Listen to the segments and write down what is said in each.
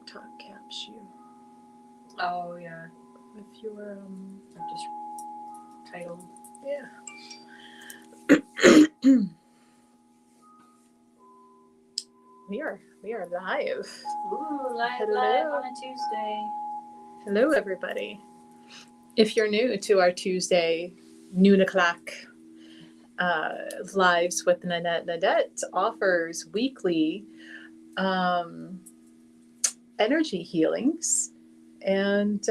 TikTok caps you. Oh, yeah. If you were, Just title. yeah. We are live. Ooh, live Hello. on a Tuesday. Hello, everybody. If you're new to our Tuesday noon o'clock lives with Nanette, Nanette offers weekly energy healings, and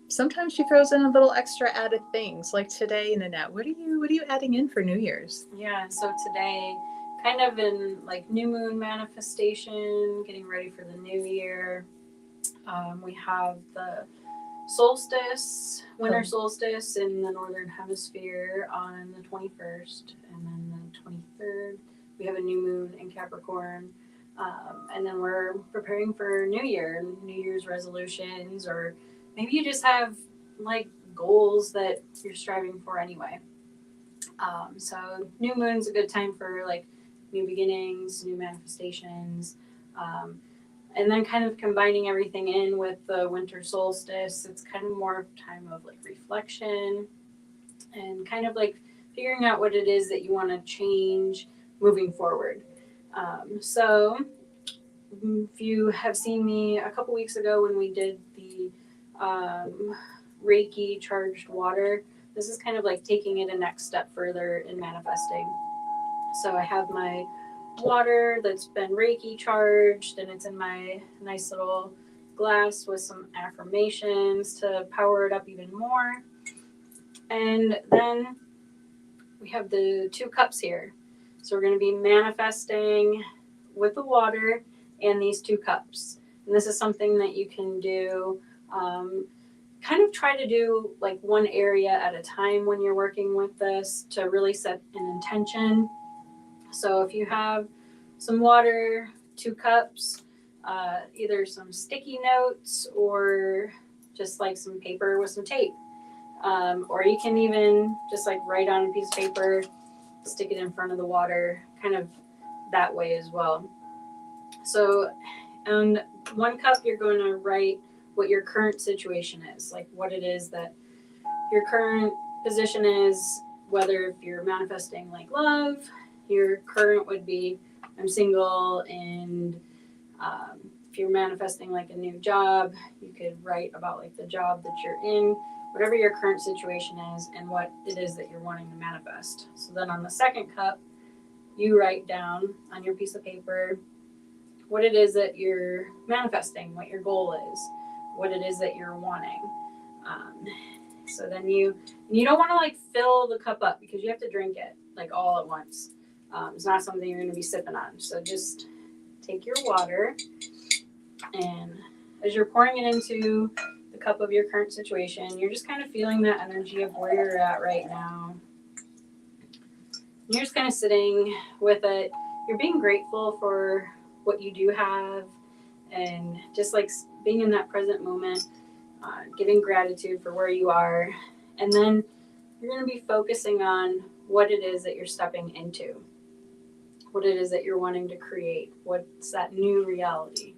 sometimes she throws in a little extra added things. Like today, Nanette, what are you adding in for New Year's? Yeah, so today, kind of in like new moon manifestation, getting ready for the new year. We have the solstice, winter solstice in the northern hemisphere on the 21st, and then the 23rd we have a new moon in Capricorn, and then we're preparing for New Year's resolutions, or maybe you just have like goals that you're striving for anyway. So new moon's a good time for like new beginnings, new manifestations. And then kind of combining everything in with the winter solstice, it's kind of more of a time of like reflection and kind of like figuring out what it is that you want to change moving forward. So if you have seen me a couple weeks ago when we did the Reiki charged water, this is kind of like taking it a next step further in manifesting. So I have my water that's been Reiki charged, and it's in my nice little glass with some affirmations to power it up even more. And then we have the 2 cups here. So we're going to be manifesting with the water and these 2 cups. And this is something that you can do, kind of try to do like one area at a time when you're working with this to really set an intention. So if you have some water, 2 cups, either some sticky notes or just like some paper with some tape. Or you can even just like write on a piece of paper, stick it in front of the water, kind of that way as well. So on 1 cup, you're going to write what your current situation is, like what it is that your current position is, whether if you're manifesting like love, your current would be I'm single, and if you're manifesting like a new job, you could write about like the job that you're in, whatever your current situation is and what it is that you're wanting to manifest. So then on the 2nd cup, you write down on your piece of paper what it is that you're manifesting, what your goal is, what it is that you're wanting. So then you don't want to like fill the cup up because you have to drink it like all at once. It's not something you're going to be sipping on. So just take your water, and as you're pouring it into the cup of your current situation, you're just kind of feeling that energy of where you're at right now. You're just kind of sitting with it. You're being grateful for what you do have, and just like being in that present moment, giving gratitude for where you are. And then you're going to be focusing on what it is that you're stepping into, what it is that you're wanting to create, what's that new reality.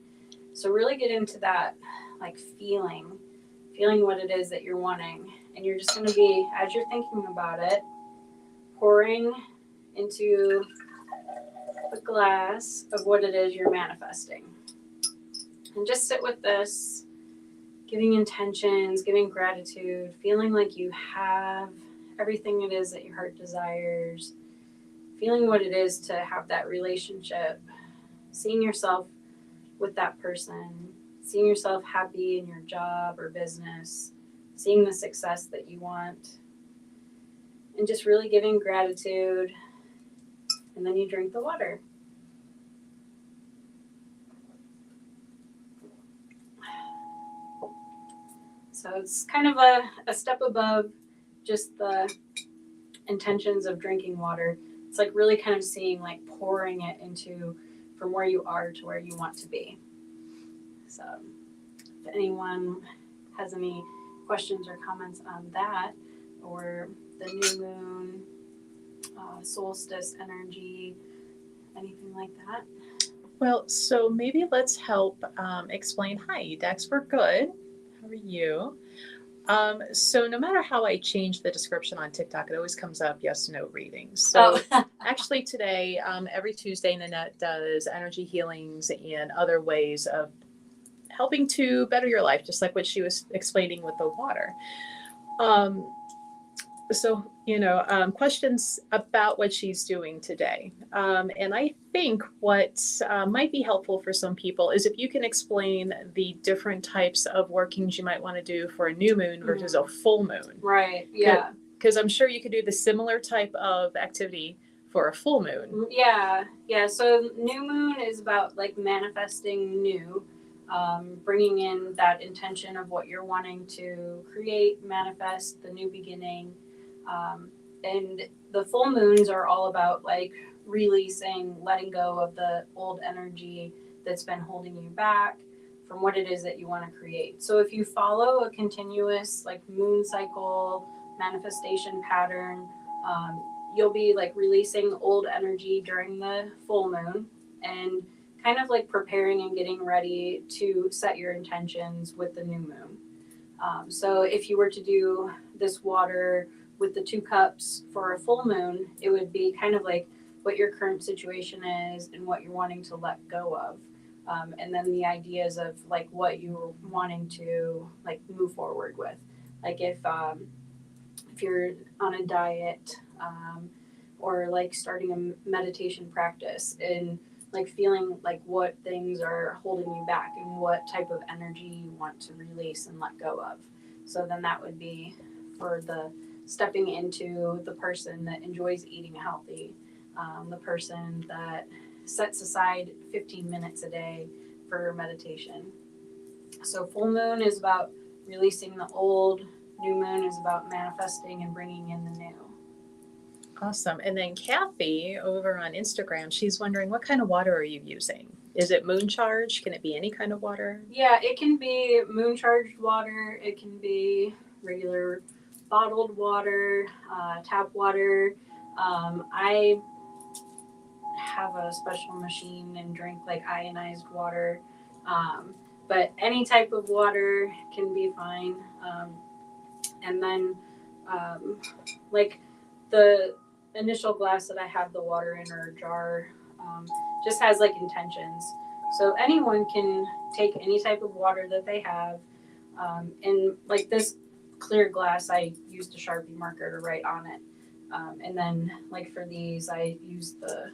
So really get into that, like feeling what it is that you're wanting. And you're just going to be, as you're thinking about it, pouring into the glass of what it is you're manifesting. And just sit with this, giving intentions, giving gratitude, feeling like you have everything it is that your heart desires, feeling what it is to have that relationship, seeing yourself with that person, seeing yourself happy in your job or business, seeing the success that you want, and just really giving gratitude. And then you drink the water. So it's kind of a step above just the intentions of drinking water. It's like really kind of seeing, like pouring it into from where you are to where you want to be. So if anyone has any questions or comments on that, or the new moon, solstice energy, anything like that, Well, so maybe let's help explain. Hi, Dex, we're good. How are you? So no matter how I change the description on TikTok, it always comes up yes, no readings. So Oh, actually today, every Tuesday, Nanette does energy healings and other ways of helping to better your life, just like what she was explaining with the water. Um, questions about what she's doing today. And I think what might be helpful for some people is if you can explain the different types of workings you might want to do for a new moon versus a full moon. right. Yeah. Because I'm sure you could do the similar type of activity for a full moon. Yeah. Yeah. So new moon is about like manifesting new, bringing in that intention of what you're wanting to create, manifest the new beginning. And the full moons are all about like releasing, letting go of the old energy that's been holding you back from what it is that you want to create. So if you follow a continuous like moon cycle manifestation pattern, you'll be like releasing old energy during the full moon and kind of like preparing and getting ready to set your intentions with the new moon. So if you were to do this water with the 2 cups for a full moon, it would be kind of like what your current situation is and what you're wanting to let go of. And then the ideas of like what you're wanting to like move forward with. Like if you're on a diet, or like starting a meditation practice and like feeling like what things are holding you back and what type of energy you want to release and let go of. So then that would be for the stepping into the person that enjoys eating healthy, the person that sets aside 15 minutes a day for meditation. So full moon is about releasing the old, new moon is about manifesting and bringing in the new. Awesome. And then Kathy over on Instagram, she's wondering what kind of water are you using? Is it moon charged? Can it be any kind of water? Yeah, it can be moon charged water, it can be regular bottled water, tap water. I have a special machine and drink like ionized water. But any type of water can be fine. And then, like the initial glass that I have the water in or jar just has like intentions. So anyone can take any type of water that they have. And like this clear glass, I used a Sharpie marker to write on it. And then, like for these, I use the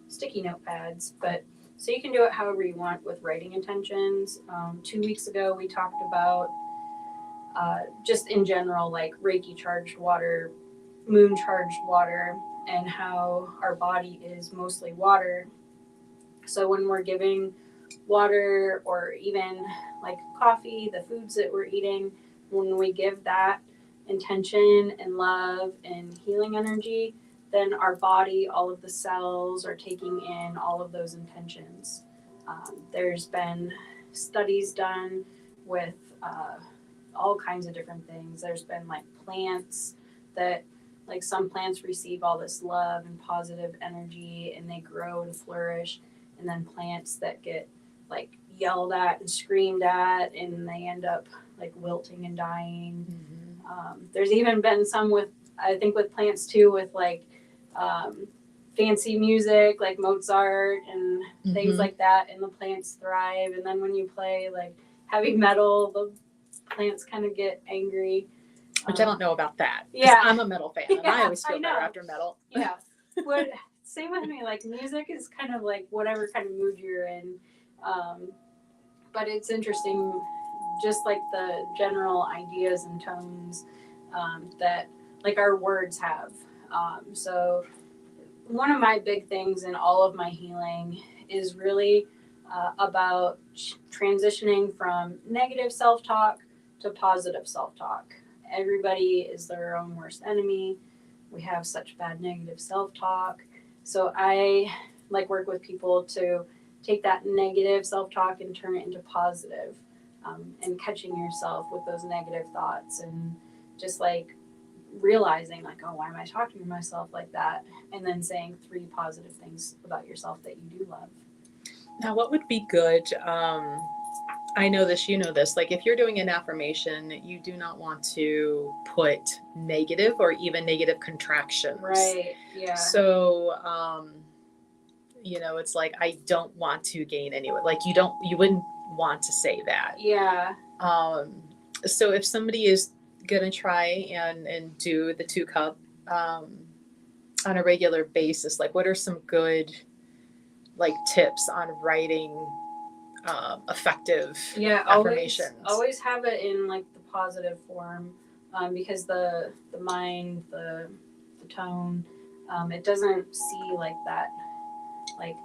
sticky note pads. But so you can do it however you want with writing intentions. 2 weeks ago, we talked about just in general, like Reiki charged water, moon charged water, and how our body is mostly water. So when we're giving water or even like coffee, the foods that we're eating, when we give that intention and love and healing energy, then our body, all of the cells are taking in all of those intentions. There's been studies done with all kinds of different things. There's been like plants that, like some plants receive all this love and positive energy and they grow and flourish, and then plants that get like yelled at and screamed at and they end up like wilting and dying. There's even been some with, I think with plants too, with like fancy music like Mozart and things like that, and the plants thrive. And then when you play like heavy metal, the plants kind of get angry. Which I don't know about that. Yeah. I'm a metal fan and I always feel better after metal. Yeah. Same with me. Like music is kind of like whatever kind of mood you're in. But it's interesting, just like the general ideas and tones that like our words have. So one of my big things in all of my healing is really about transitioning from negative self-talk to positive self-talk. Everybody is their own worst enemy. We have such bad negative self-talk. So I like work with people to take that negative self-talk and turn it into positive, and catching yourself with those negative thoughts and just like realizing like, oh, why am I talking to myself like that? And then saying 3 positive things about yourself that you do love. Now, what would be good? I know this, you know this. Like, if you're doing an affirmation, you do not want to put negative or even negative contractions. Right. Yeah. So, it's like, I don't want to gain anyone. Like, you wouldn't want to say that. Yeah. So if somebody is going to try and do the 2 cup on a regular basis, like, what are some good, like, tips on writing effective affirmations? Always have it in like the positive form, because the mind, the tone, it doesn't see like that. Like,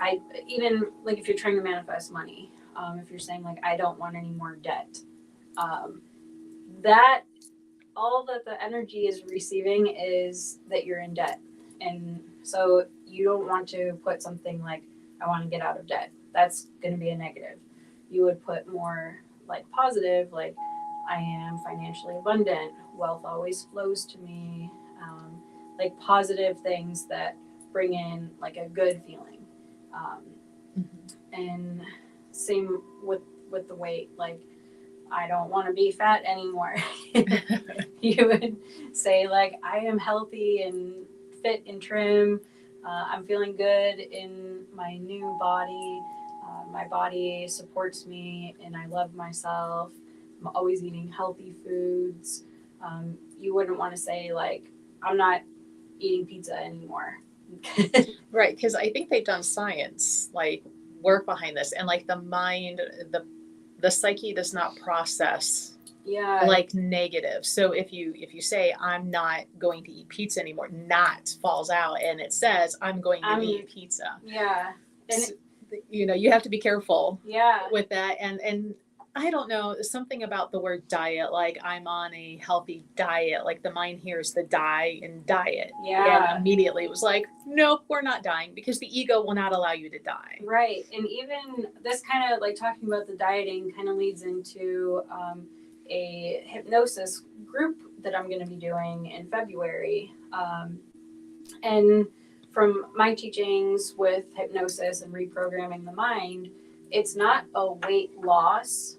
I even like if you're trying to manifest money, if you're saying like I don't want any more debt, that all that the energy is receiving is that you're in debt, and so you don't want to put something like I want to get out of debt. That's going to be a negative. You would put more like positive, like I am financially abundant, wealth always flows to me, like positive things that bring in like a good feeling. And same with the weight, like I don't want to be fat anymore. You would say like I am healthy and fit and trim. I'm feeling good in my new body. My body supports me and I love myself. I'm always eating healthy foods. You wouldn't want to say like I'm not eating pizza anymore. Right, because I think they've done science, like, work behind this, and like the mind, the psyche does not process like negative. So if you say I'm not going to eat pizza anymore, not falls out and it says I'm going to eat pizza. Yeah. And so, you have to be careful yeah. with that. And I don't know, something about the word diet, like I'm on a healthy diet, like the mind hears the die in diet. Yeah. And immediately it was like, nope, we're not dying, because the ego will not allow you to die. Right. And even this kind of like talking about the dieting kind of leads into a hypnosis group that I'm going to be doing in February. And from my teachings with hypnosis and reprogramming the mind, it's not a weight loss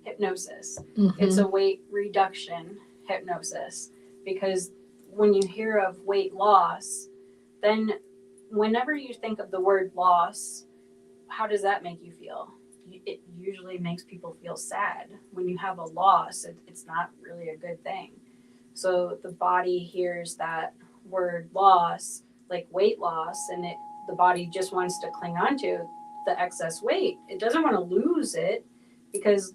hypnosis. Mm-hmm. It's a weight reduction hypnosis, because when you hear of weight loss, then whenever you think of the word loss, how does that make you feel? It usually makes people feel sad. When you have a loss, it's not really a good thing. So the body hears that word loss, like weight loss, and the body just wants to cling on to the excess weight. It doesn't want to lose it, because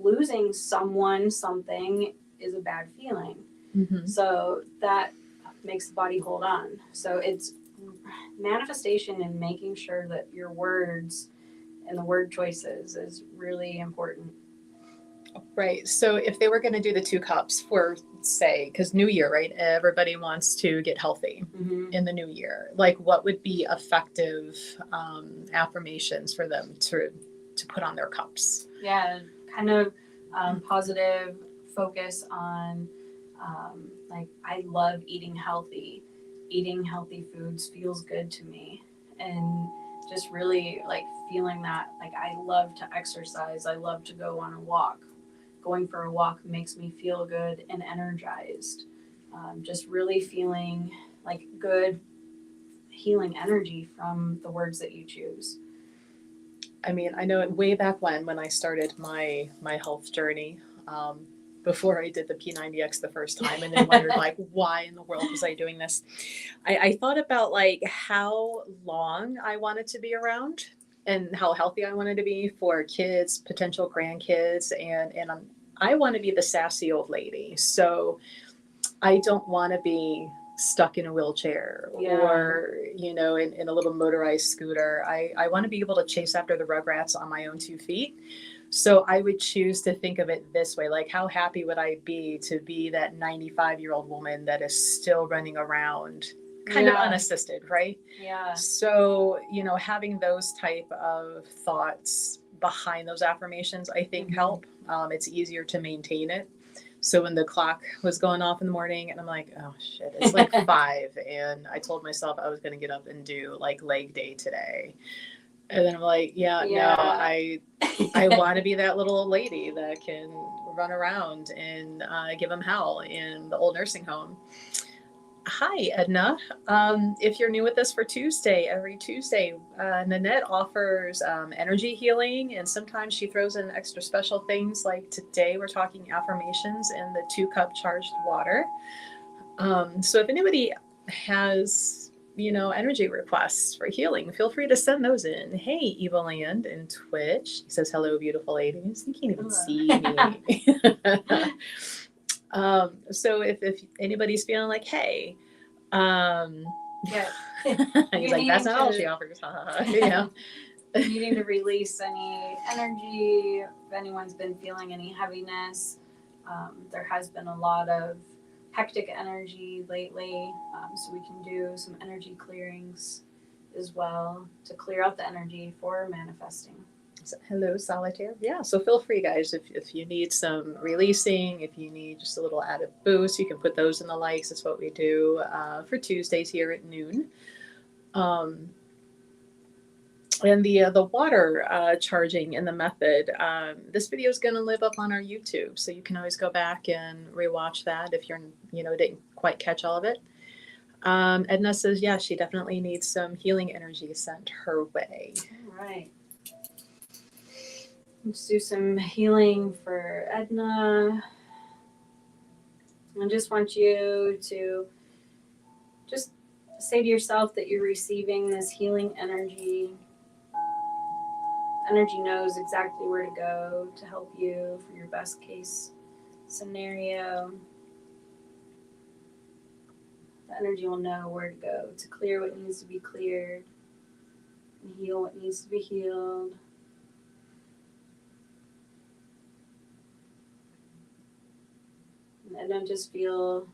losing someone, something is a bad feeling. Mm-hmm. So that makes the body hold on. So it's manifestation and making sure that your words and the word choices is really important. Right. So if they were going to do the 2 cups for, say, because New Year, right? Everybody wants to get healthy in the new year. Like, what would be effective affirmations for them to put on their cups? Yeah, kind of positive focus on like I love eating healthy. Eating healthy foods feels good to me, and just really like feeling that like I love to exercise. I love to go on a walk. Going for a walk makes me feel good and energized. Just really feeling like good healing energy from the words that you choose. I mean, I know way back when I started my health journey, before I did the P90X the first time, and then wondered like, why in the world was I doing this? I thought about like how long I wanted to be around and how healthy I wanted to be for kids, potential grandkids, and I want to be the sassy old lady. So I don't want to be stuck in a wheelchair or, in a little motorized scooter. I want to be able to chase after the Rugrats on my own 2 feet. So I would choose to think of it this way, like how happy would I be to be that 95-year-old woman that is still running around kind of unassisted, right? Yeah. So, having those type of thoughts behind those affirmations, I think help. It's easier to maintain it. So when the clock was going off in the morning and I'm like, oh shit, it's like 5. And I told myself I was going to get up and do like leg day today. And then I'm like, yeah, no, Yeah. I want to be that little old lady that can run around and give them hell in the old nursing home. Hi, Edna. If you're new with us for Tuesday, every Tuesday, Nanette offers energy healing, and sometimes she throws in extra special things. Like today, we're talking affirmations and the 2-cup charged water. So if anybody has, energy requests for healing, feel free to send those in. Hey, Eva Land and Twitch. He says, hello, beautiful ladies. You can't even see me. So if anybody's feeling like, hey, Yeah. he's like, that's not all she offers. Needing to release any energy. If anyone's been feeling any heaviness, there has been a lot of hectic energy lately. So we can do some energy clearings as well to clear out the energy for manifesting. So, hello, Solitaire. Yeah, so feel free, guys, if you need some releasing, if you need just a little added boost, you can put those in the likes. That's what we do for Tuesdays here at noon. And the water charging and the method, this video is going to live up on our YouTube, so you can always go back and rewatch that if you're didn't quite catch all of it. Edna says, yeah, she definitely needs some healing energy sent her way. All right. Let's do some healing for Edna. I just want you to just say to yourself that you're receiving this healing energy. Energy knows exactly where to go to help you for your best case scenario. The energy will know where to go to clear what needs to be cleared and heal what needs to be healed. And then just feel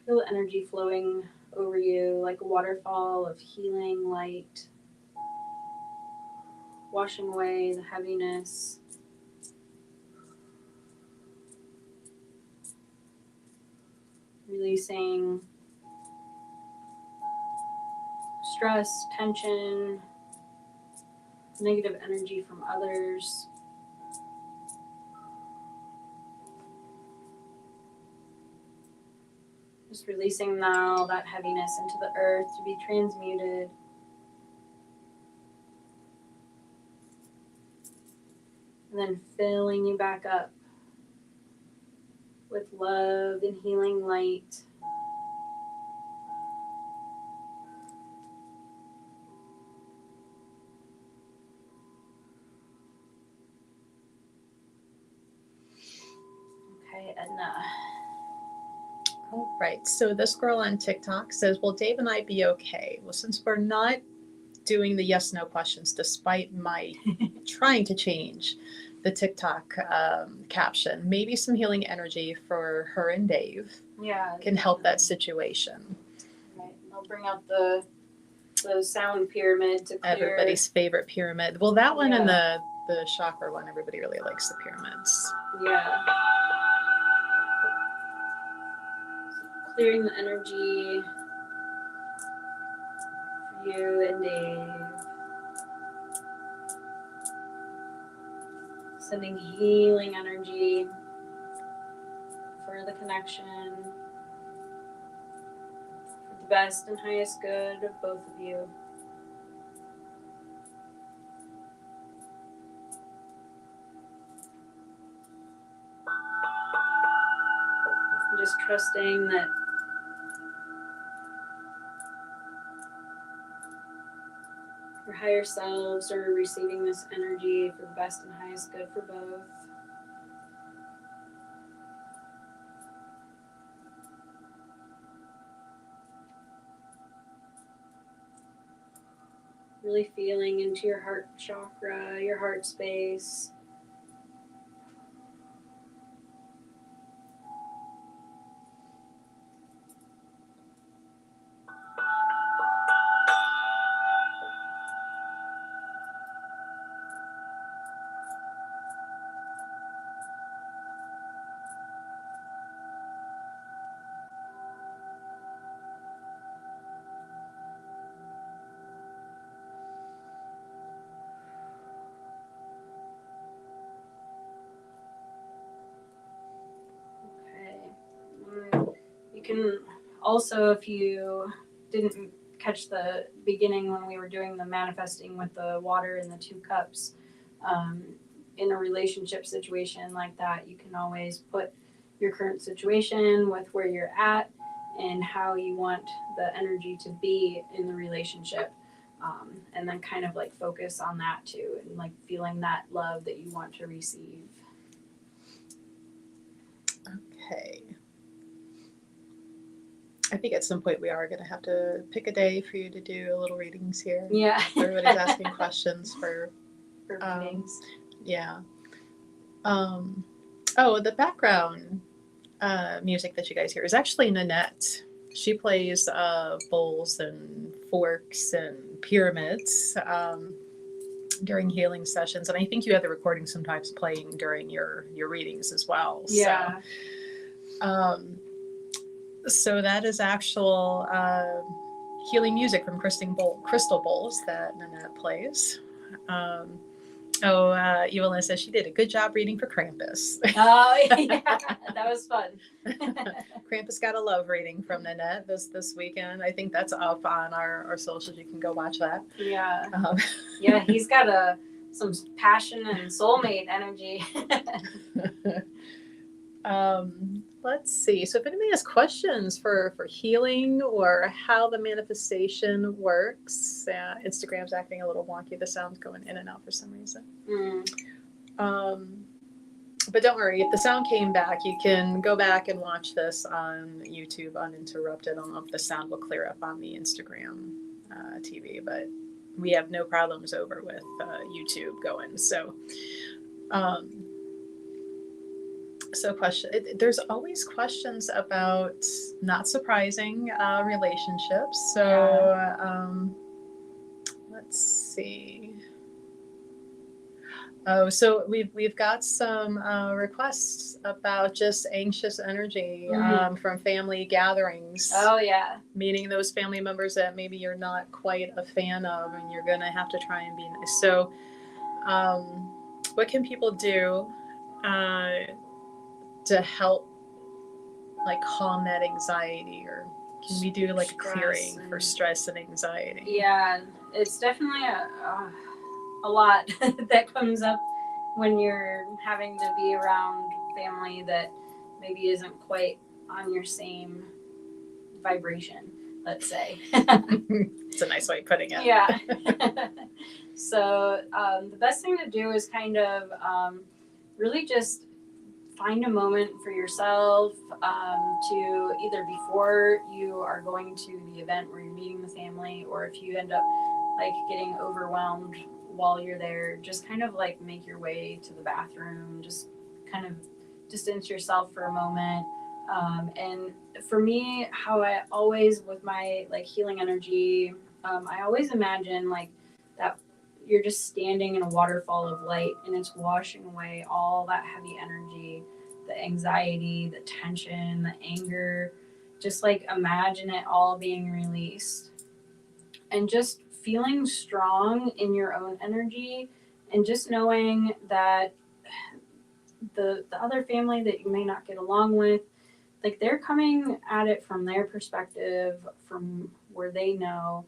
the energy flowing over you like a waterfall of healing light, washing away the heaviness. Releasing stress, tension, negative energy from others. Just releasing now that heaviness into the earth to be transmuted. And then filling you back up with love and healing light. Okay, Edna. All right. So this girl on TikTok says, will Dave and I be okay? Well, since we're not doing the yes no questions, despite my trying to change the TikTok caption, maybe some healing energy for her and Dave can help that situation. Right. I'll bring out the sound pyramid to clear. Everybody's favorite pyramid. Well, that one and the chakra one, everybody really likes the pyramids. Yeah. Clearing the energy for you and Dave. Sending healing energy for the connection, for the best and highest good of both of you. Just trusting that your higher selves are receiving this energy for the best and highest good for both. Really feeling into your heart chakra, your heart space. can also, if you didn't catch the beginning when we were doing the manifesting with the water and the 2 cups, in a relationship situation like that, you can always put your current situation with where you're at and how you want the energy to be in the relationship. And then kind of like focus on that too, and like feeling that love that you want to receive. Okay. I think at some point we are going to have to pick a day for you to do a little readings here. Yeah. Everybody's asking questions for readings. Yeah. Oh, the background music that you guys hear is actually Nanette. She plays bowls and forks and pyramids during healing sessions, and I think you have the recording sometimes playing during your readings as well. Yeah. So that is actual healing music from crystal bowls that Nanette plays. Evelyn says she did a good job reading for Krampus. Oh, yeah, that was fun. Krampus got a love reading from Nanette this weekend. I think that's up on our socials. You can go watch that. Yeah. Yeah, he's got some passion and soulmate energy. Let's see. So if anybody has questions for healing or how the manifestation works, Instagram's acting a little wonky. The sound's going in and out for some reason. But don't worry, if the sound came back, you can go back and watch this on YouTube uninterrupted. I don't know if the sound will clear up on the Instagram TV, but we have no problems over with YouTube going. So there's always questions about, not surprising, relationships. So let's see. Oh, so we've got some requests about just anxious energy from family gatherings. Oh, yeah. Meaning those family members that maybe you're not quite a fan of, and you're going to have to try and be nice. So what can people do to help like calm that anxiety, or can we do like a clearing for stress and anxiety? Yeah, it's definitely a lot that comes up when you're having to be around family that maybe isn't quite on your same vibration, let's say. It's a nice way of putting it. Yeah. So the best thing to do is kind of really just find a moment for yourself to either before you are going to the event where you're meeting the family, or if you end up like getting overwhelmed while you're there, just kind of like make your way to the bathroom, just kind of distance yourself for a moment. And for me, how I always, with my like healing energy, I always imagine like that you're just standing in a waterfall of light, and it's washing away all that heavy energy, the anxiety, the tension, the anger. Just like imagine it all being released, and just feeling strong in your own energy, and just knowing that the other family that you may not get along with, like they're coming at it from their perspective, from where they know.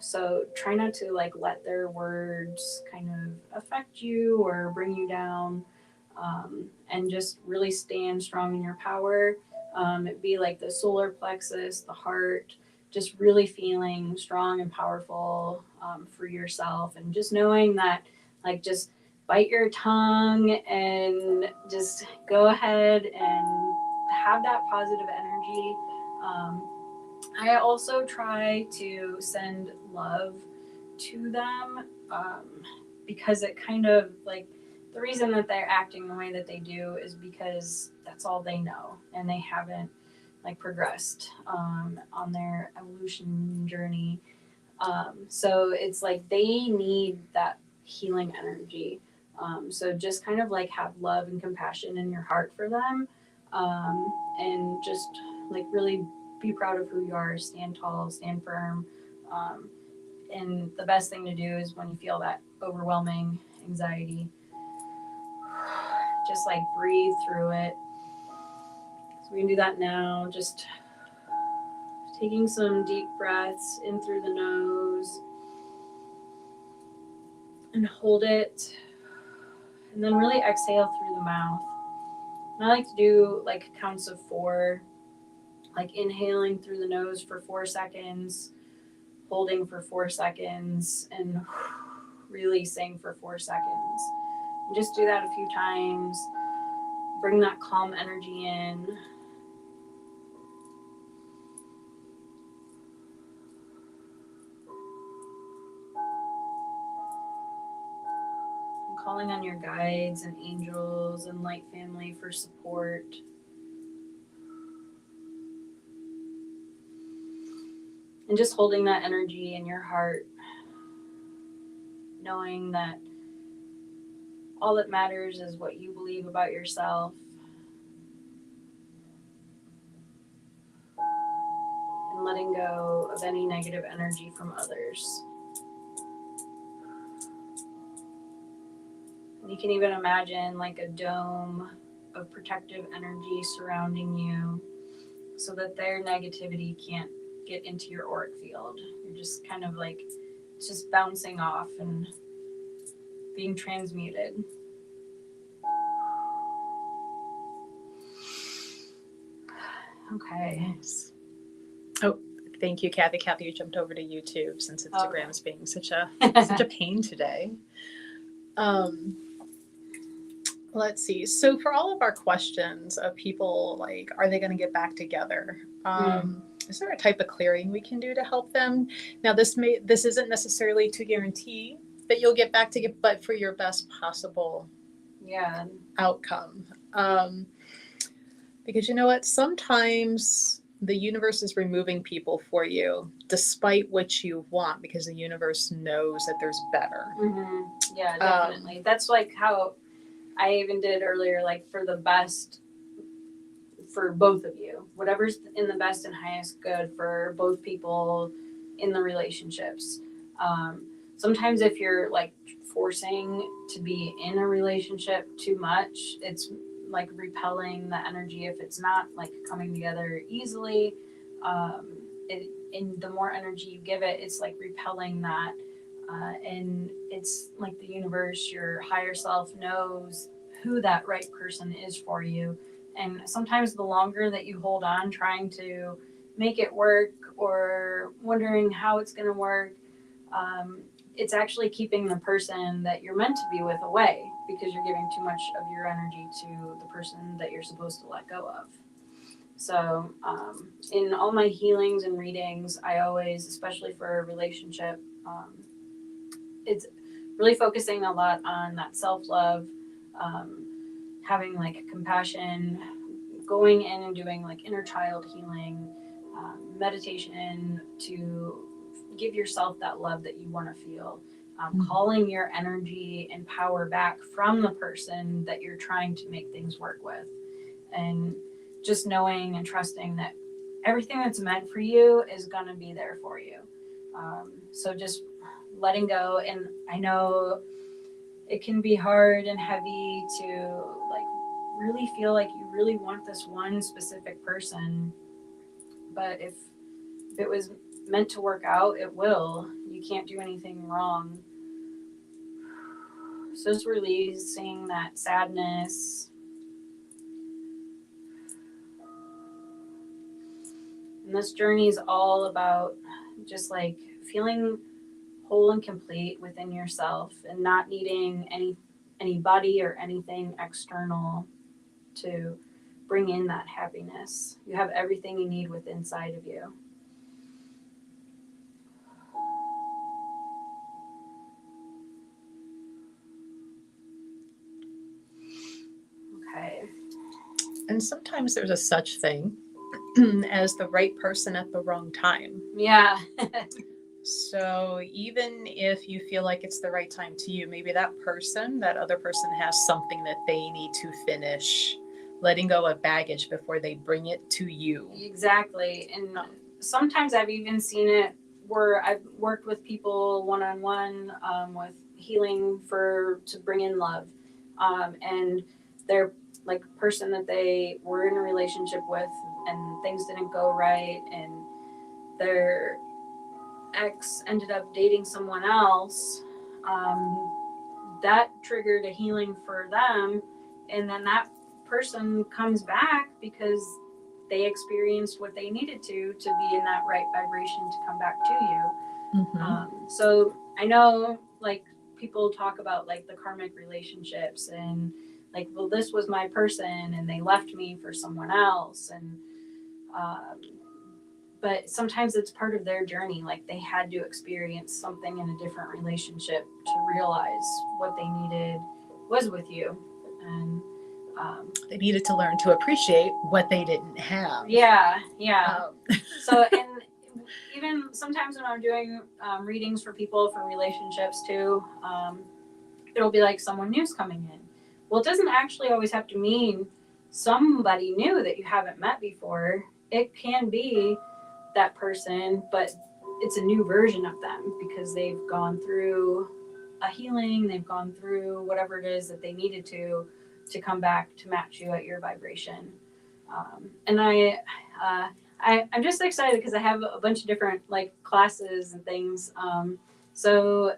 So try not to like let their words kind of affect you or bring you down, and just really stand strong in your power. It'd be like the solar plexus, the heart, just really feeling strong and powerful for yourself, and just knowing that like just bite your tongue and just go ahead and have that positive energy. I also try to send love to them because it kind of like the reason that they're acting the way that they do is because that's all they know, and they haven't like progressed on their evolution journey. So it's like they need that healing energy. So just kind of like have love and compassion in your heart for them, and just like really be proud of who you are, stand tall, stand firm. And the best thing to do is when you feel that overwhelming anxiety, just like breathe through it. So we can do that now. Just Taking some deep breaths in through the nose and hold it. And then really exhale through the mouth. And I like to do like counts of 4, like inhaling through the nose for 4 seconds, holding for 4 seconds, and releasing for 4 seconds. And just do that a few times. Bring that calm energy in. Calling on your guides and angels and light family for support. And just holding that energy in your heart, knowing that all that matters is what you believe about yourself. And letting go of any negative energy from others. You can even imagine like a dome of protective energy surrounding you so that their negativity can't get into your auric field. You're just kind of like, it's just bouncing off and being transmuted. Okay. Nice. Oh, thank you, Kathy. Kathy, you jumped over to YouTube since Instagram's being such a pain today. Let's see. So for all of our questions of people like, are they going to get back together? Is there a type of clearing we can do to help them? Now, this isn't necessarily to guarantee that you'll get back together, but for your best possible outcome. Because you know what? Sometimes the universe is removing people for you despite what you want, because the universe knows that there's better. Mm-hmm. Yeah, definitely. That's like how I even did earlier, like for the best for both of you, whatever's in the best and highest good for both people in the relationships. Sometimes if you're like forcing to be in a relationship too much, it's like repelling the energy if it's not like coming together easily. And the more energy you give it, it's like repelling that. And it's like the universe, your higher self knows who that right person is for you. And sometimes the longer that you hold on trying to make it work or wondering how it's going to work, it's actually keeping the person that you're meant to be with away, because you're giving too much of your energy to the person that you're supposed to let go of. So in all my healings and readings, I always, especially for a relationship, it's really focusing a lot on that self-love, having like compassion, going in and doing like inner child healing, meditation to give yourself that love that you want to feel, calling your energy and power back from the person that you're trying to make things work with, and just knowing and trusting that everything that's meant for you is going to be there for you. So just letting go. And I know it can be hard and heavy to like really feel like you really want this one specific person, but if it was meant to work out, it will. You can't do anything wrong. So just releasing that sadness. And this journey is all about just like feeling whole and complete within yourself and not needing anybody or anything external to bring in that happiness. You have everything you need within inside of you. Okay. And sometimes there's a such thing as the right person at the wrong time. Yeah. So even if you feel like it's the right time to you, maybe that other person has something that they need to finish, letting go of baggage before they bring it to you. Exactly. And sometimes I've even seen it where I've worked with people one-on-one with healing to bring in love. And they're like person that they were in a relationship with and things didn't go right. And their ex ended up dating someone else, that triggered a healing for them. And then that person comes back because they experienced what they needed to be in that right vibration to come back to you. Mm-hmm. So I know, like, people talk about like the karmic relationships and like, well, this was my person and they left me for someone else. And but sometimes it's part of their journey. Like, they had to experience something in a different relationship to realize what they needed was with you. And they needed to learn to appreciate what they didn't have. Yeah. So, and even sometimes when I'm doing readings for people for relationships too, it'll be like someone new's coming in. Well, it doesn't actually always have to mean somebody new that you haven't met before. It can be that person, but it's a new version of them because they've gone through a healing, they've gone through whatever it is that they needed to come back to match you at your vibration. And I'm just excited because I have a bunch of different like classes and things. So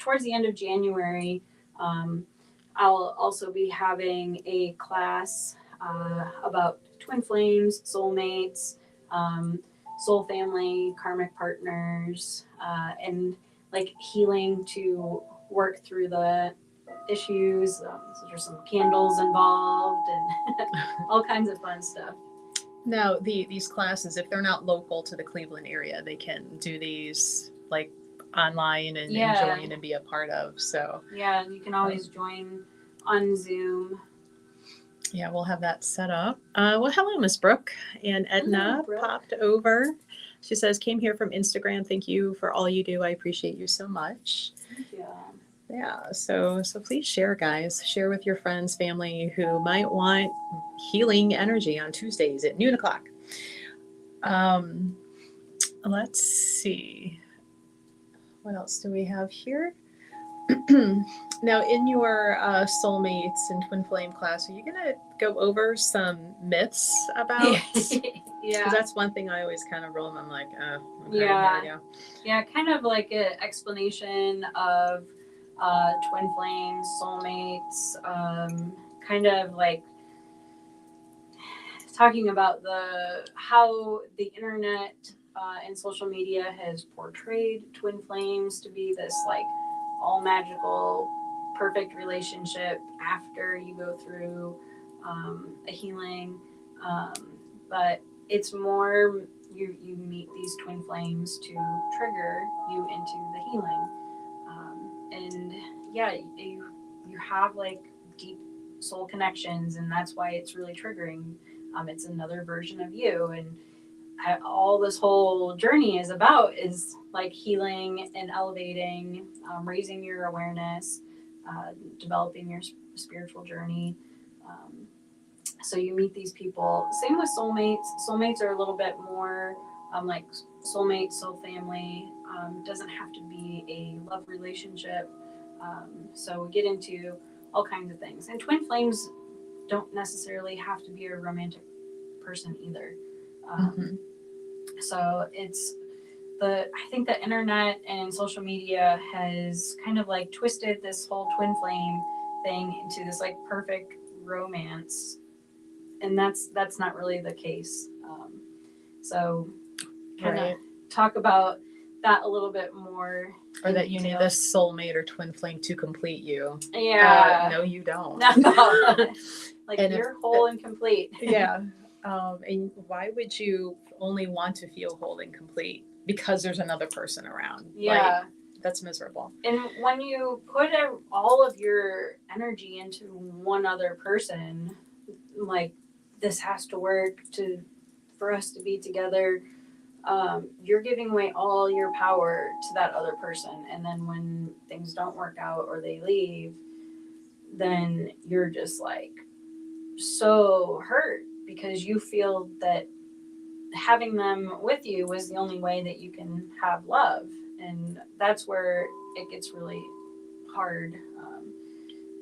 towards the end of January, I'll also be having a class about twin flames, soulmates, soul family, karmic partners, and like healing to work through the issues. So there's some candles involved and all kinds of fun stuff. Now, these classes, if they're not local to the Cleveland area, they can do these like online and join and be a part of. So yeah, you can always join on Zoom. Yeah, we'll have that set up. Well, hello, Miss Brooke. And Edna popped over. She says, came here from Instagram. Thank you for all you do. I appreciate you so much. Thank you. Yeah, so please share, guys. Share with your friends, family who might want healing energy on Tuesdays at noon o'clock. Let's see. What else do we have here? Now, in your soulmates and twin flame class, are you going to go over some myths about? Yeah. Because that's one thing I always kind of roll and I'm like, okay, yeah. Yeah, kind of like an explanation of twin flames, soulmates, kind of like talking about how the internet and social media has portrayed twin flames to be this like all magical, perfect relationship after you go through a healing, but it's more you meet these twin flames to trigger you into the healing, and yeah, you have like deep soul connections, and that's why it's really triggering. It's another version of you, and all this whole journey is about is like healing and elevating, raising your awareness, developing your spiritual journey. So you meet these people. Same with soulmates. Soulmates are a little bit more like soulmate, soul family. Doesn't have to be a love relationship. So we get into all kinds of things. And twin flames don't necessarily have to be a romantic person either. So it's I think the internet and social media has kind of like twisted this whole twin flame thing into this like perfect romance, and that's not really the case. So kind of talk about that a little bit more. Or that you need this soulmate or twin flame to complete you. Yeah. No, you don't. No. Like, and you're whole and complete. Yeah. And why would you only want to feel whole and complete? Because there's another person around. Yeah. Like, that's miserable. And when you put all of your energy into one other person, like, this has to work for us to be together, you're giving away all your power to that other person. And then when things don't work out or they leave, then you're just like so hurt because you feel that having them with you was the only way that you can have love. And that's where it gets really hard.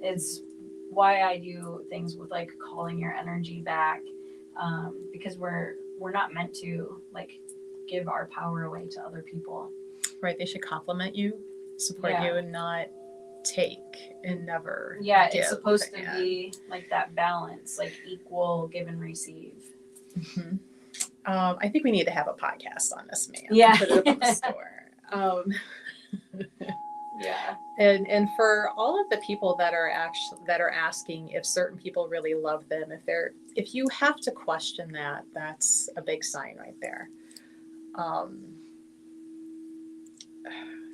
It's why I do things with like calling your energy back, because we're not meant to like give our power away to other people. Right. They should compliment you, support you, and not take and never give. It's supposed to be like that balance, like equal give and receive. Mm-hmm. I think we need to have a podcast on this, man. Yeah. Put it up in the store. Yeah. And for all of the people that are asking if certain people really love them, if you have to question that, that's a big sign right there.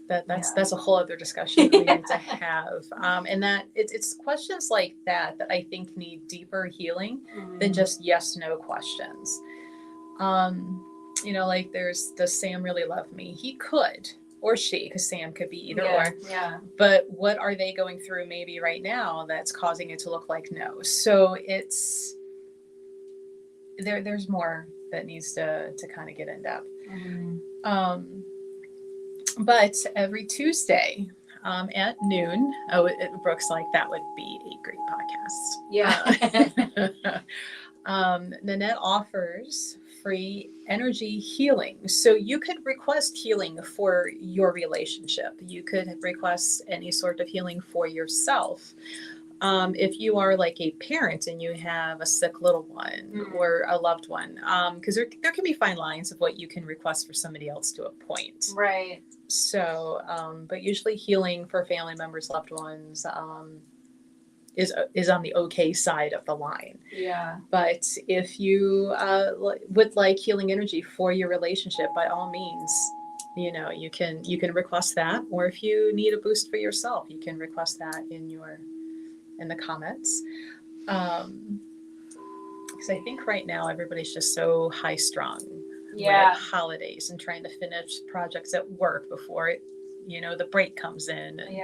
That's a whole other discussion that we need to have. And that it's questions like that I think need deeper healing than just yes, no questions. Like does Sam really love me? He could, or she, because Sam could be either or. Yeah. But what are they going through maybe right now that's causing it to look like no? So it's there's more that needs to kind of get in depth. Mm-hmm. But every Tuesday at noon, Brooke's like, that would be a great podcast. Yeah. Nanette offers free energy healing. So you could request healing for your relationship. You could request any sort of healing for yourself. If you are like a parent and you have a sick little one or a loved one, because there can be fine lines of what you can request for somebody else to a point. Right. So, but usually healing for family members, loved ones, is on the okay side of the line. Yeah. But if you would like healing energy for your relationship, by all means, you can request that. Or if you need a boost for yourself, you can request that in the comments. Because I think right now everybody's just so high strung with holidays and trying to finish projects at work before the break comes in. And,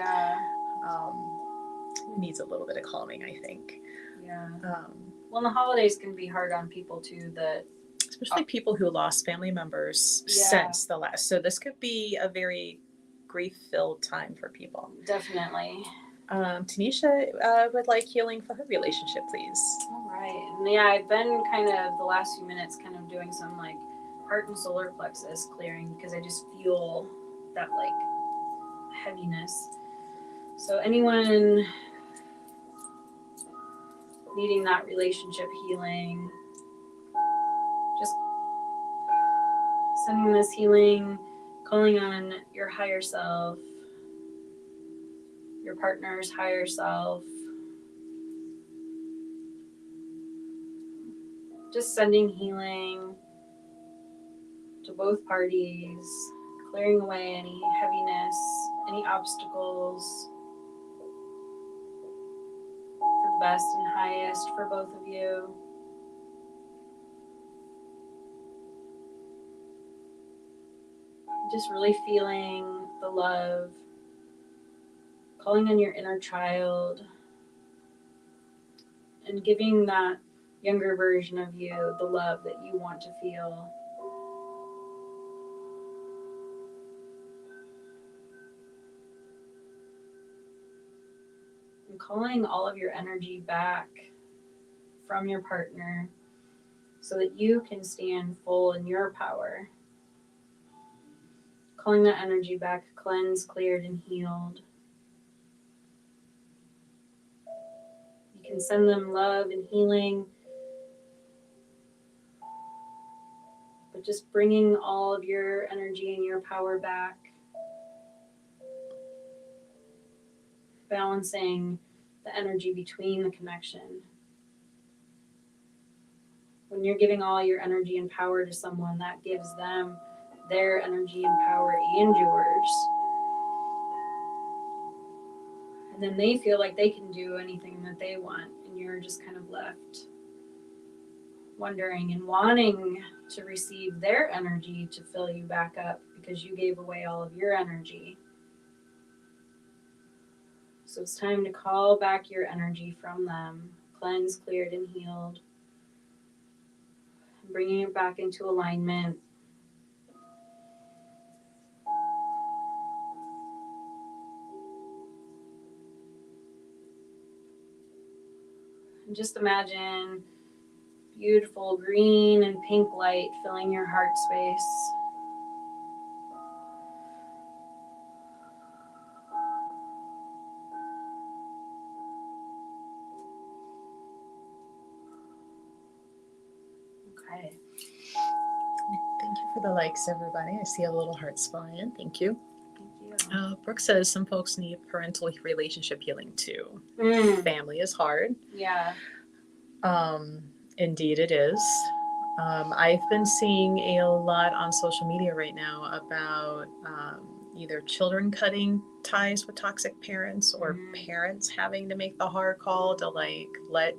needs a little bit of calming, I think. Yeah. Well, the holidays can be hard on people too, especially people who lost family members since the last. So this could be a very grief-filled time for people. Definitely. Tanisha would like healing for her relationship, please. All right. And I've been kind of the last few minutes kind of doing some like heart and solar plexus clearing because I just feel that like heaviness. So anyone needing that relationship healing, just sending this healing, calling on your higher self, your partner's higher self, just sending healing to both parties, clearing away any heaviness, any obstacles, for the best and highest for both of you. Just really feeling the love, calling on your inner child, and giving that younger version of you the love that you want to feel. And calling all of your energy back from your partner so that you can stand full in your power. Calling that energy back, cleansed, cleared, and healed. You can send them love and healing, but just bringing all of your energy and your power back. Balancing the energy between the connection. When you're giving all your energy and power to someone, that gives them their energy and power and yours. And then they feel like they can do anything that they want, and you're just kind of left wondering and wanting to receive their energy to fill you back up because you gave away all of your energy. So it's time to call back your energy from them, cleansed, cleared, and healed, and bringing it back into alignment. And just imagine beautiful green and pink light filling your heart space. Okay. Thank you for the likes, everybody. I see a little heart flying. Thank you. Thank you. Brooke says some folks need parental relationship healing too. Family is hard. Yeah. Indeed, it is. I've been seeing a lot on social media right now about either children cutting ties with toxic parents or parents having to make the hard call to like let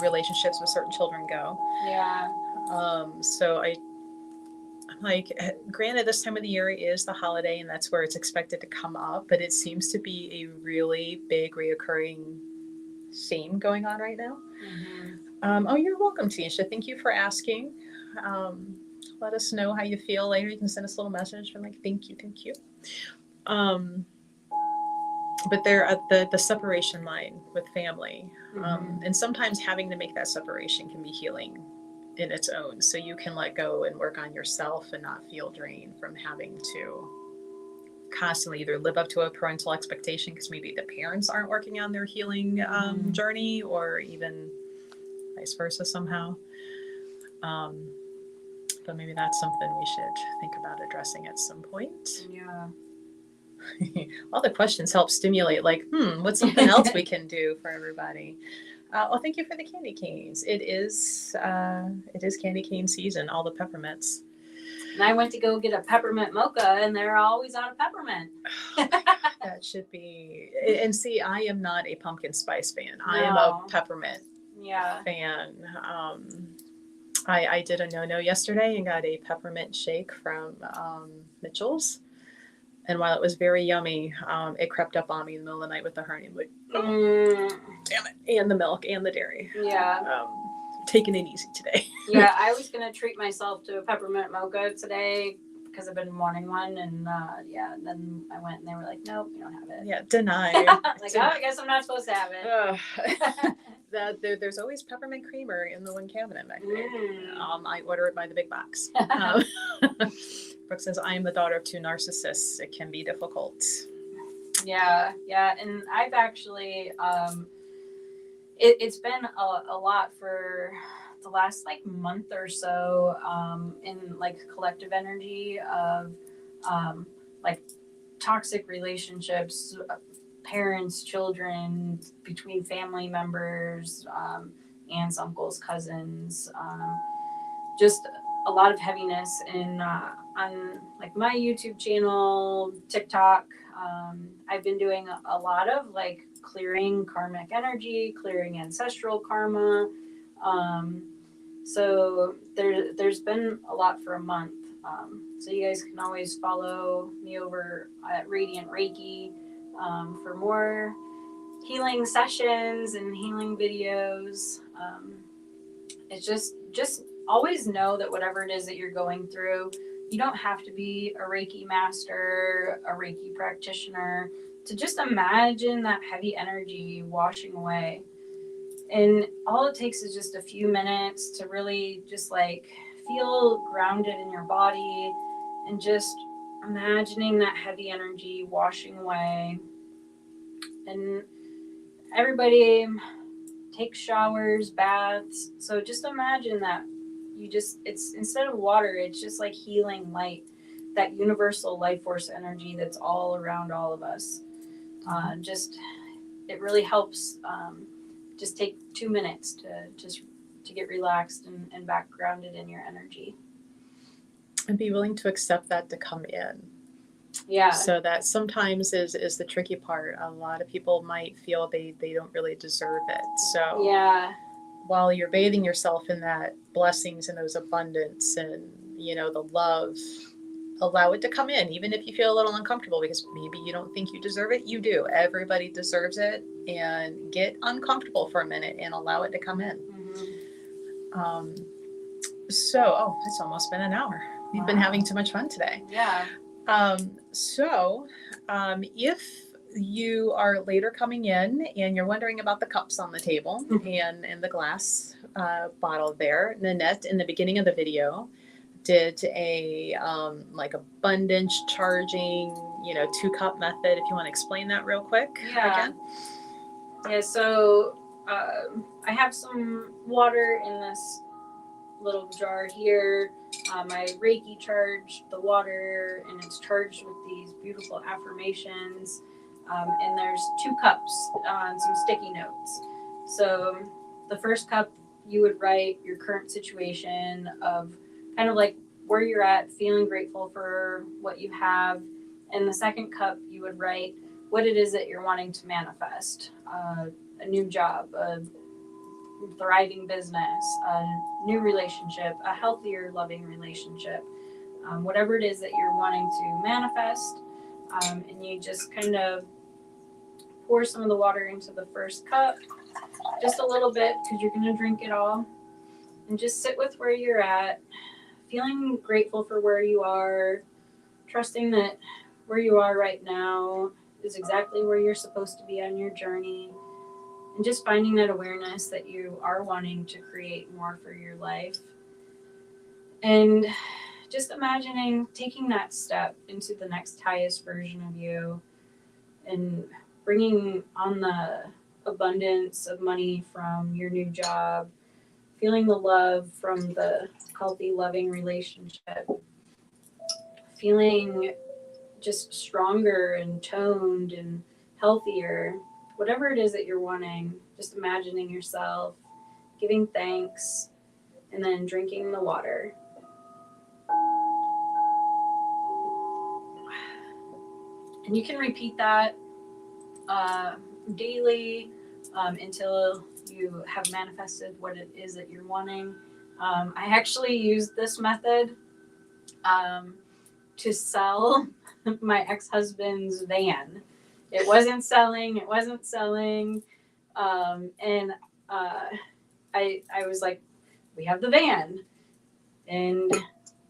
relationships with certain children go. Yeah. So I'm like, granted, this time of the year is the holiday and that's where it's expected to come up, but it seems to be a really big reoccurring theme going on right now. Oh, you're welcome, Tisha. Thank you for asking. Let us know how you feel later. You can send us a little message. I'm like, thank you. But they're at the separation line with family. And sometimes having to make that separation can be healing in its own. So you can let go and work on yourself and not feel drained from having to constantly either live up to a parental expectation because maybe the parents aren't working on their healing journey, or even vice versa somehow. But maybe that's something we should think about addressing at some point. Yeah. All the questions help stimulate, like, what's something else we can do for everybody? Well, thank you for the candy canes. It is candy cane season, all the peppermints. And I went to go get a peppermint mocha, and they're always out of peppermint. That should be. And see, I am not a pumpkin spice fan. No. I am a peppermint Yeah. fan. I did a no-no yesterday and got a peppermint shake from Mitchell's. And while it was very yummy, it crept up on me in the middle of the night with the hernia. Like, damn it. And the milk and the dairy. Yeah. Taking it easy today. Yeah, I was going to treat myself to a peppermint mocha today because I've been wanting one. And and then I went and they were like, nope, you don't have it. Yeah, deny. Like, oh, I guess I'm not supposed to have it. There's always peppermint creamer in the one cabinet back there. I order it by the big box. Brooke says, I am the daughter of two narcissists. It can be difficult. Yeah. And I've actually, it's been a lot for the last like month or so in like collective energy of like toxic relationships, parents, children, between family members, aunts, uncles, cousins, just a lot of heaviness in on like my YouTube channel, TikTok. I've been doing a lot of like clearing karmic energy, clearing ancestral karma. So there's been a lot for a month. So you guys can always follow me over at Radiant Reiki for more healing sessions and healing videos. It's just always know that whatever it is that you're going through, you don't have to be a Reiki master, a Reiki practitioner, to just imagine that heavy energy washing away. And all it takes is just a few minutes to really just like feel grounded in your body and just imagining that heavy energy washing away. And everybody takes showers, baths. So just imagine that it's instead of water, it's just like healing light, that universal life force energy that's all around all of us. It really helps. Just take 2 minutes to get relaxed and back grounded in your energy. And be willing to accept that to come in. Yeah. So that sometimes is the tricky part. A lot of people might feel they don't really deserve it. So yeah, while you're bathing yourself in that blessings and those abundance and, the love, allow it to come in, even if you feel a little uncomfortable because maybe you don't think you deserve it. You do. Everybody deserves it. And get uncomfortable for a minute and allow it to come in. It's almost been an hour. We've been having too much fun today. Yeah. If you are later coming in and you're wondering about the cups on the table and the glass bottle there, Nanette in the beginning of the video did a like abundance charging, 2-cup method. If you want to explain that real quick again. Yeah, so I have some water in this little jar here. I Reiki charged the water, and it's charged with these beautiful affirmations. And there's 2 cups on some sticky notes. So the first cup, you would write your current situation of kind of like where you're at, feeling grateful for what you have. And the second cup, you would write what it is that you're wanting to manifest. A new job, a thriving business, a new relationship, a healthier, loving relationship, whatever it is that you're wanting to manifest. And you just kind of pour some of the water into the first cup, just a little bit, because you're going to drink it all. And just sit with where you're at, feeling grateful for where you are, trusting that where you are right now is exactly where you're supposed to be on your journey. And just finding that awareness that you are wanting to create more for your life. And just imagining taking that step into the next highest version of you and bringing on the abundance of money from your new job, feeling the love from the healthy, loving relationship, feeling just stronger and toned and healthier, whatever it is that you're wanting, just imagining yourself, giving thanks, and then drinking the water. And you can repeat that daily until you have manifested what it is that you're wanting. I actually used this method to sell my ex-husband's van. It wasn't selling. And I was like, we have the van. And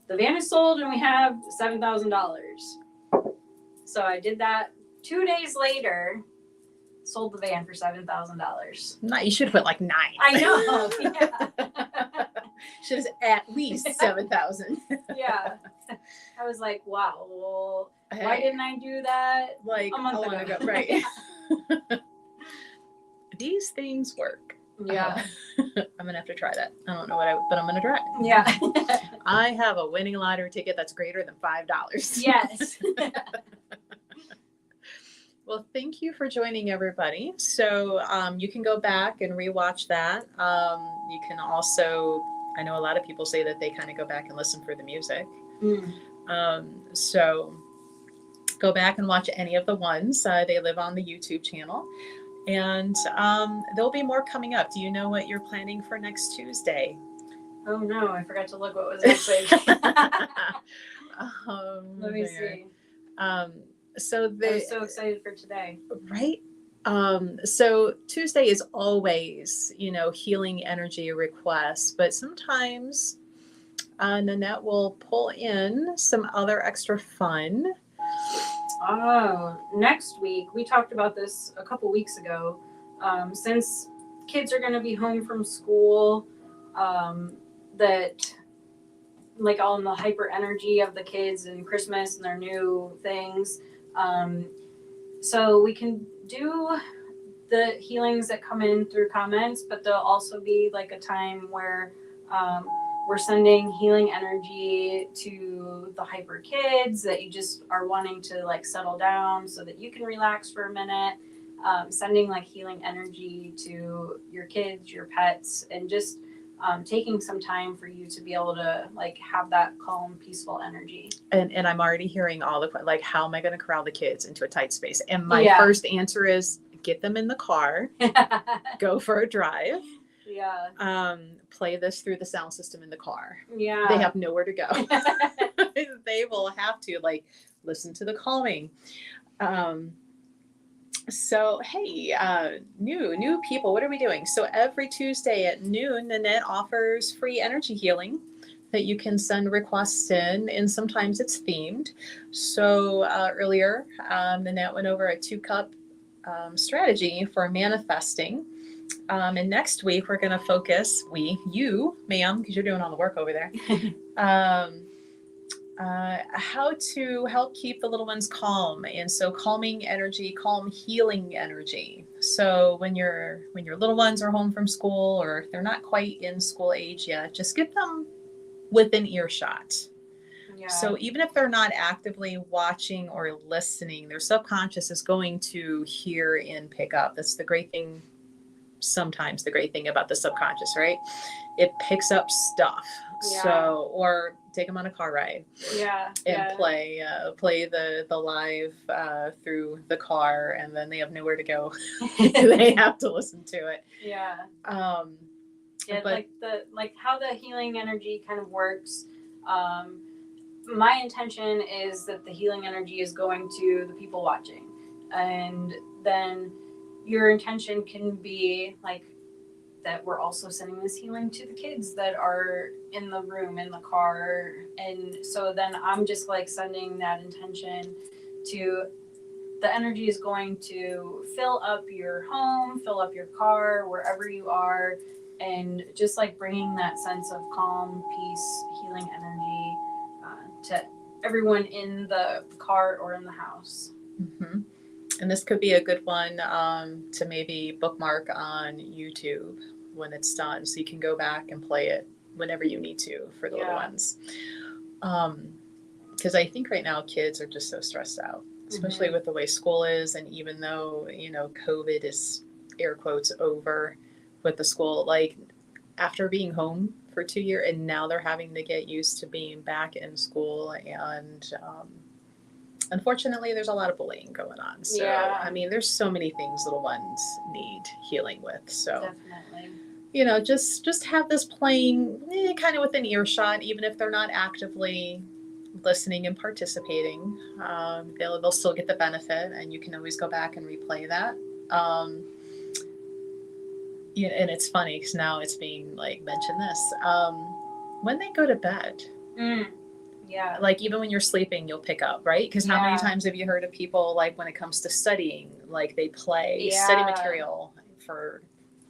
the van is sold and we have $7,000. So I did that 2 days later, sold the van for $7,000. No, you should have put like 9. I know. Yeah. Should have at least 7,000. Yeah. I was like, wow, well, why didn't I do that like a month ago? Right. These things work. Yeah. I'm gonna have to try that. I don't know but I'm gonna try it. Yeah. I have a winning lottery ticket that's greater than $5. Yes. Well, thank you for joining, everybody. So you can go back and rewatch that. You can also, I know a lot of people say that they kind of go back and listen for the music. So go back and watch any of the ones. They live on the YouTube channel. And there'll be more coming up. Do you know what you're planning for next Tuesday? Oh, no, I forgot to look what was actually. Let me see. So I'm so excited for today. Right? So Tuesday is always, healing energy requests, but sometimes Nanette will pull in some other extra fun. Oh, next week, we talked about this a couple weeks ago. Since kids are going to be home from school, that like all in the hyper energy of the kids and Christmas and their new things. So we can do the healings that come in through comments, but there'll also be like a time where we're sending healing energy to the hyper kids that you just are wanting to like settle down so that you can relax for a minute. Sending like healing energy to your kids, your pets, and just taking some time for you to be able to like have that calm, peaceful energy. And I'm already hearing all the like, how am I going to corral the kids into a tight space? And my first answer is get them in the car, go for a drive. Yeah. Play this through the sound system in the car. Yeah. They have nowhere to go. They will have to like listen to the calming. So, hey, new people, what are we doing? So every Tuesday at noon, Nanette offers free energy healing that you can send requests in, and sometimes it's themed. So earlier, Nanette went over a 2-cup strategy for manifesting. And next week, we're going to focus, you, ma'am, because you're doing all the work over there, how to help keep the little ones calm. And so calming energy, calm healing energy. So when your little ones are home from school, or if they're not quite in school age yet, just get them within earshot. Yeah. So even if they're not actively watching or listening, their subconscious is going to hear and pick up. That's the great thing. Sometimes the great thing about the subconscious, right? It picks up stuff. Yeah. So, or take them on a car ride. Yeah. And play the live through the car, and then they have nowhere to go. They have to listen to it. Yeah. Yeah, but like how the healing energy kind of works. My intention is that the healing energy is going to the people watching, and then your intention can be like that we're also sending this healing to the kids that are in the room, in the car. And so then I'm just like sending that intention to the energy is going to fill up your home, fill up your car, wherever you are, and just like bringing that sense of calm, peace, healing energy to everyone in the car or in the house. Mm-hmm. And this could be a good one to maybe bookmark on YouTube when it's done, so you can go back and play it whenever you need to for the little ones. Because I think right now kids are just so stressed out, especially with the way school is. And even though, COVID is air quotes over with the school, like after being home for 2 years, and now they're having to get used to being back in school. And unfortunately, there's a lot of bullying going on. So, I mean, there's so many things little ones need healing with. So, definitely, just have this playing kind of within earshot, even if they're not actively listening and participating. They'll still get the benefit, and you can always go back and replay that. And it's funny because now it's being like mentioned this when they go to bed. Yeah. Like even when you're sleeping, you'll pick up, right? Because how many times have you heard of people, like when it comes to studying, like they play study material for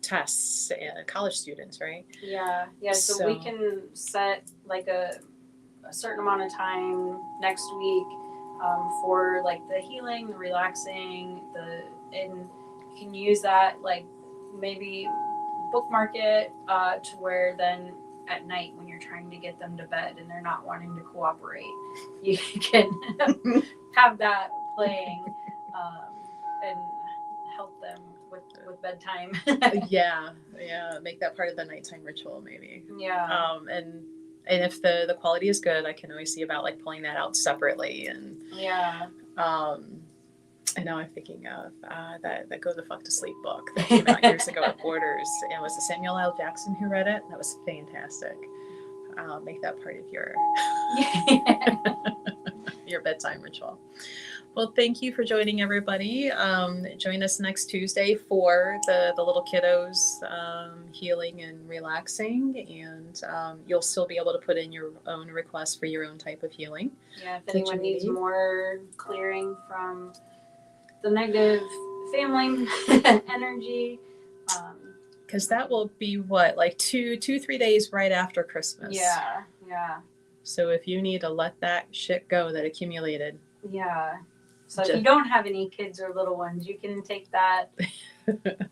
tests and college students, right? Yeah. So we can set like a certain amount of time next week for like the healing, the relaxing, and you can use that, like maybe bookmark it to where then at night when you're trying to get them to bed and they're not wanting to cooperate, you can have that playing and help them with bedtime. yeah make that part of the nighttime ritual maybe. And if the quality is good, I can always see about like pulling that out separately. And I know I'm thinking of that Go the Fuck to Sleep book that came out years ago at Borders. And it was Samuel L. Jackson who read it. That was fantastic. Make that part of your your bedtime ritual. Well, thank you for joining, everybody. Join us next Tuesday for the little kiddos healing and relaxing. And you'll still be able to put in your own request for your own type of healing. Yeah, if anyone needs more clearing from the negative family energy. Because that will be what, like 3 days right after Christmas. Yeah. So if you need to let that shit go that accumulated. Yeah. So if you don't have any kids or little ones, you can take that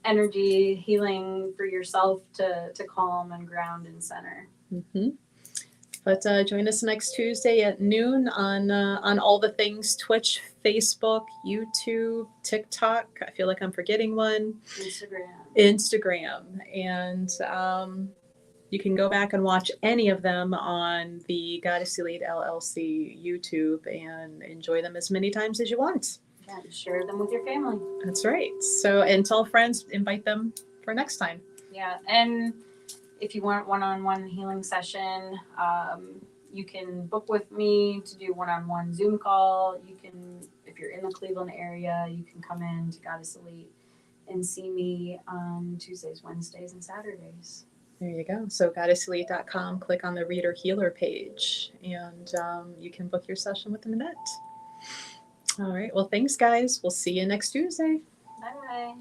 energy healing for yourself to calm and ground and center. Mm-hmm. But join us next Tuesday at noon on all the things: Twitch, Facebook, YouTube, TikTok. I feel like I'm forgetting one. Instagram. And you can go back and watch any of them on the Goddess Elite LLC YouTube and enjoy them as many times as you want. Yeah, share them with your family. That's right. So, and tell friends, invite them for next time. Yeah, and if you want one-on-one healing session, you can book with me to do one-on-one Zoom call. You can, if you're in the Cleveland area, you can come in to Goddess Elite and see me on Tuesdays, Wednesdays, and Saturdays. There you go. So GoddessElite.com, click on the Reader Healer page, and you can book your session with Nanette. All right. Well, thanks, guys. We'll see you next Tuesday. Bye.